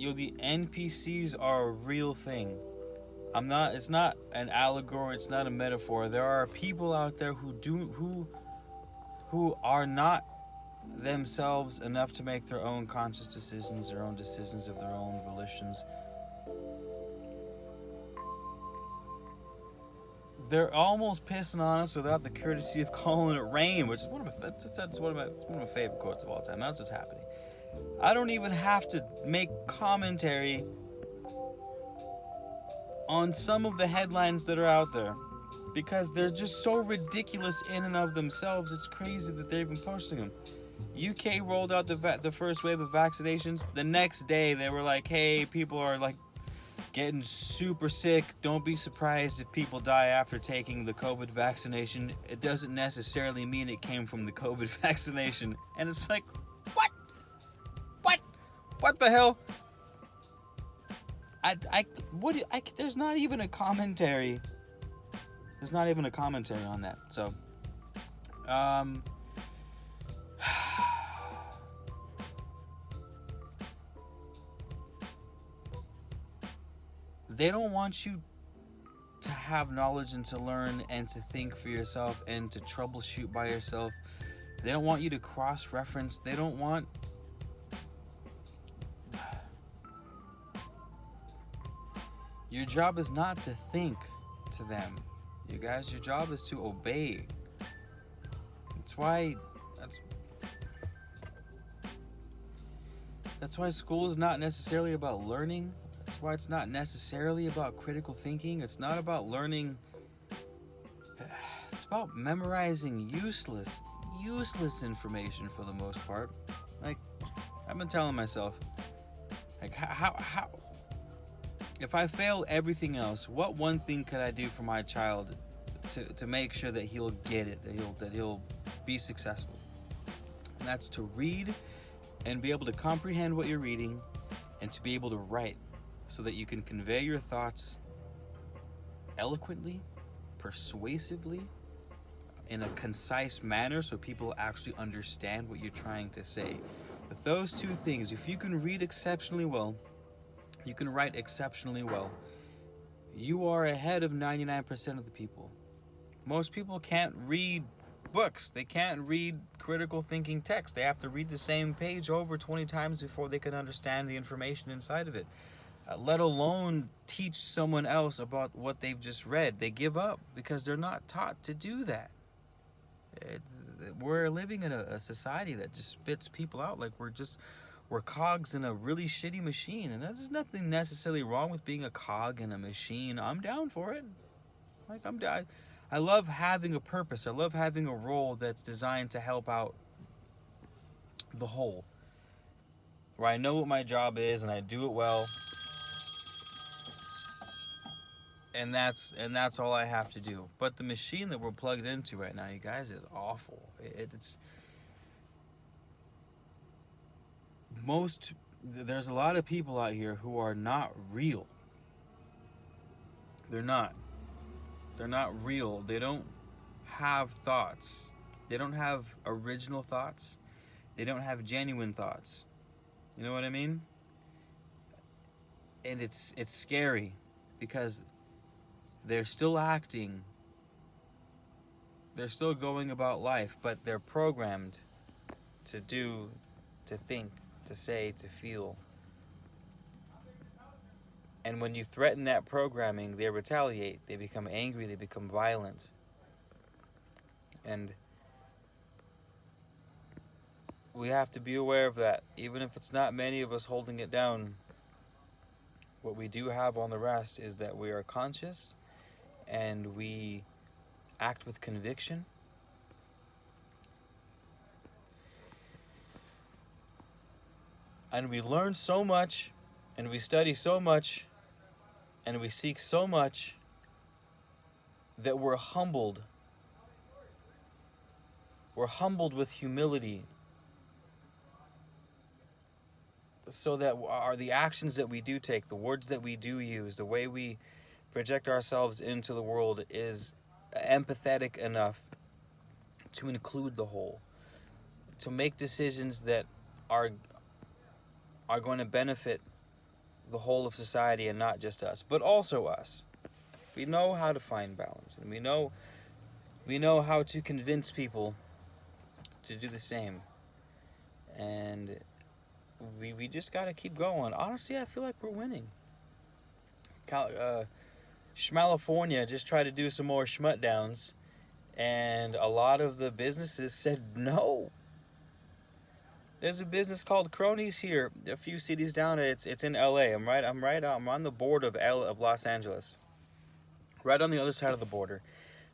the NPCs are a real thing. It's not an allegory, it's not a metaphor. There are people out there who are not themselves enough to make their own conscious decisions, their own decisions of their own volitions. They're almost pissing on us without the courtesy of calling it rain, which is one of my favorite quotes of all time. That's what's happening. I don't even have to make commentary on some of the headlines that are out there because they're just so ridiculous in and of themselves. It's crazy that they're even posting them. UK rolled out the first wave of vaccinations. The next day, they were like, hey, people are like getting super sick. Don't be surprised if people die after taking the COVID vaccination. It doesn't necessarily mean it came from the COVID vaccination. And it's like, what? What the hell? There's not even a commentary. There's not even a commentary on that. So, they don't want you to have knowledge and to learn and to think for yourself and to troubleshoot by yourself. They don't want you to cross-reference. They don't want... Your job is not to think to them. You guys, your job is to obey. That's why school is not necessarily about learning. That's why it's not necessarily about critical thinking. It's not about learning. It's about memorizing useless information for the most part. Like, I've been telling myself, like, how if I fail everything else, what one thing could I do for my child to make sure that he'll get it, that he'll be successful? And that's to read and be able to comprehend what you're reading and to be able to write so that you can convey your thoughts eloquently, persuasively, in a concise manner so people actually understand what you're trying to say. With those two things, if you can read exceptionally well, you can write exceptionally well, you are ahead of 99% of the people. Most people can't read books. They can't read critical thinking text. They have to read the same page over 20 times before they can understand the information inside of it, let alone teach someone else about what they've just read. They give up because they're not taught to do that. We're living in a society that just spits people out like we're cogs in a really shitty machine, and there's nothing necessarily wrong with being a cog in a machine. I'm down for it. Like, I'm down. I love having a purpose. I love having a role that's designed to help out the whole, where I know what my job is and I do it well, and that's all I have to do. But the machine that we're plugged into right now, you guys, is awful. There's a lot of people out here who are not real. They're not real. They don't have thoughts. They don't have original thoughts. They don't have genuine thoughts. You know what I mean? And it's scary because they're still acting. They're still going about life, but they're programmed to do, to think, to say, to feel. And when you threaten that programming, they retaliate. They become angry. They become violent. And we have to be aware of that. Even if it's not many of us holding it down, what we do have on the rest is that we are conscious and we act with conviction. And we learn so much, and we study so much, and we seek so much that we're humbled. We're humbled with humility, so that the actions that we do take, the words that we do use, the way we project ourselves into the world is empathetic enough to include the whole, to make decisions that are going to benefit the whole of society and not just us, but also us. We know how to find balance, and we know how to convince people to do the same. And we just got to keep going. Honestly, I feel like we're winning. Schmalifornia just tried to do some more schmut downs, and a lot of the businesses said no. There's a business called Cronies here, a few cities down. It's in LA. I'm on the border of Los Angeles. Right on the other side of the border.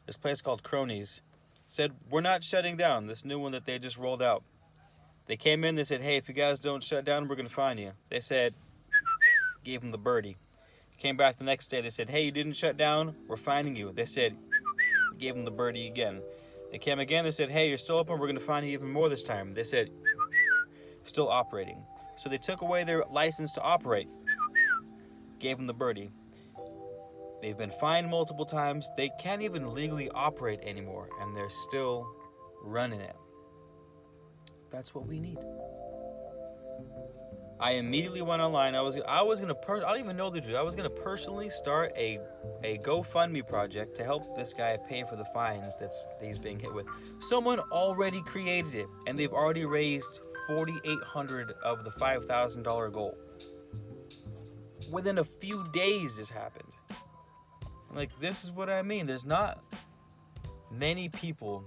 This place called Cronies said, we're not shutting down. This new one that they just rolled out. They came in, they said, hey, if you guys don't shut down, we're going to fine you. They said, gave them the birdie. Came back the next day, they said, hey, you didn't shut down, we're fining you. They said, gave them the birdie again. They came again, they said, hey, you're still open, we're going to fine you even more this time. They said, still operating. So they took away their license to operate, gave them the birdie. They've been fined multiple times. They can't even legally operate anymore, and they're still running it. That's what we need. I immediately went online. I was gonna I don't even know the dude. I was gonna personally start a GoFundMe project to help this guy pay for the fines that he's being hit with. Someone already created it, and they've already raised $4,800 of the $5,000 goal. Within a few days, this happened. Like, this is what I mean. There's not many people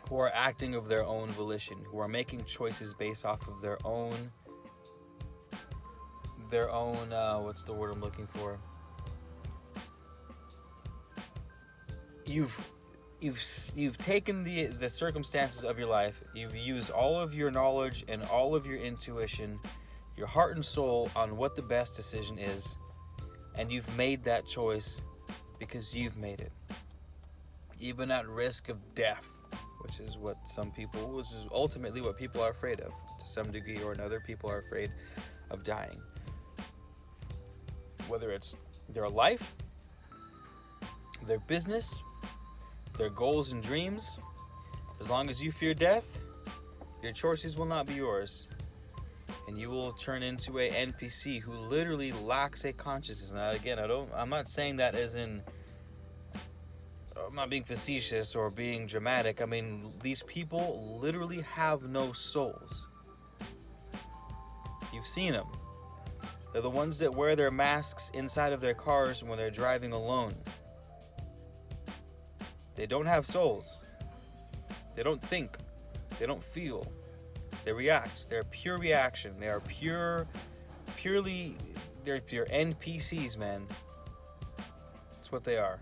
who are acting of their own volition, who are making choices based off of their own what's the word I'm looking for? You've taken the circumstances of your life, you've used all of your knowledge and all of your intuition, your heart and soul on what the best decision is, and you've made that choice because you've made it. Even at risk of death, which is ultimately what people are afraid of. To some degree or another, people are afraid of dying. Whether it's their life, their business, their goals and dreams, as long as you fear death, your choices will not be yours. And you will turn into a NPC who literally lacks a consciousness. Now, again, I'm not saying that as in, I'm not being facetious or being dramatic. I mean, these people literally have no souls. You've seen them. They're the ones that wear their masks inside of their cars when they're driving alone. They don't have souls. They don't think. They don't feel. They react. They're pure reaction. They are pure NPCs, man. That's what they are.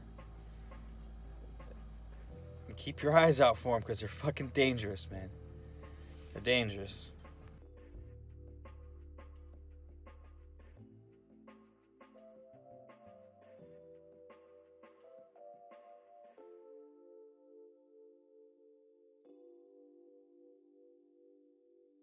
And keep your eyes out for them because they're fucking dangerous, man. They're dangerous.